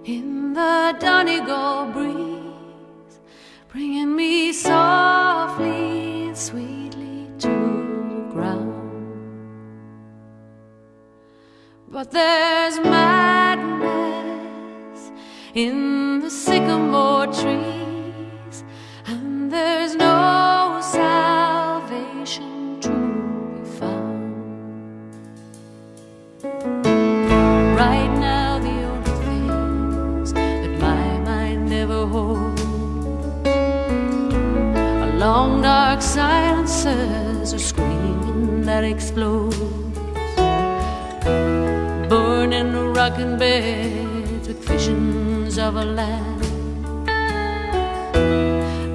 in the Donegal breeze, bringing me softly and sweetly to the ground. But there's madness in the sycamore trees, and there's no salvation to be found. Right now the only things that my mind ever holds are long dark silences or screaming that explodes, burning rocking beds with visions of a land,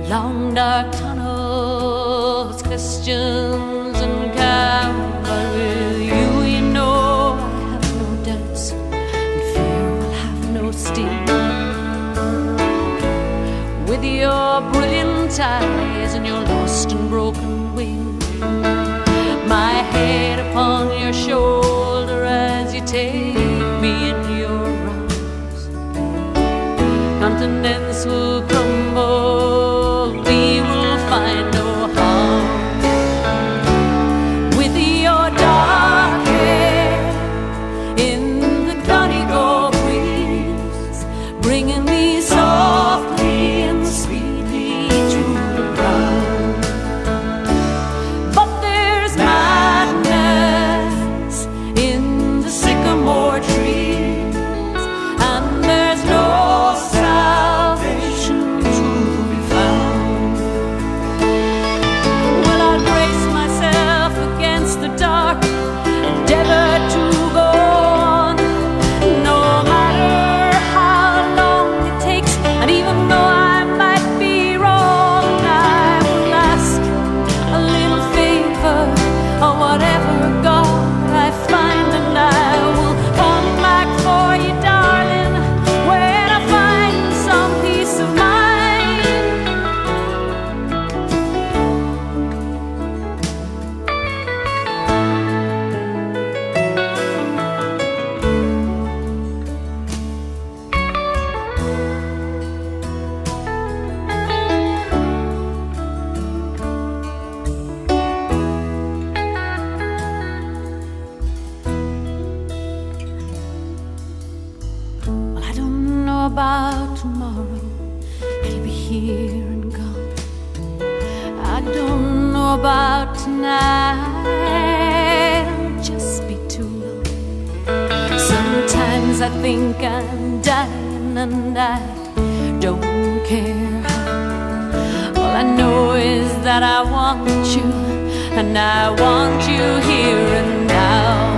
long dark tunnels, questions and camp. But with you, you know I have no doubts, and fear will have no sting. With your brilliant eyes and your lost and broken wing, my head upon your shoulder as you take me in your arms, continents will crumble, we will find no harm. With your dark hair in the Donegal breeze, bringing me softly and sweetly to the ground. But there's madness in the sycamore trees, and there's no salvation to be found. Well, I'll brace myself against the dark, endeavor to go on, no matter how long it takes, and even though I might be wrong, I will ask a little favor or whatever God I find, and I will come back for you, darling, when I find some peace of mind. Well, I don't know about tomorrow, it'll be here and gone. I don't know about tonight, it'll just be too long. Sometimes I think I'm dying and I don't care how. All I know is that I want you, and I want you here and now.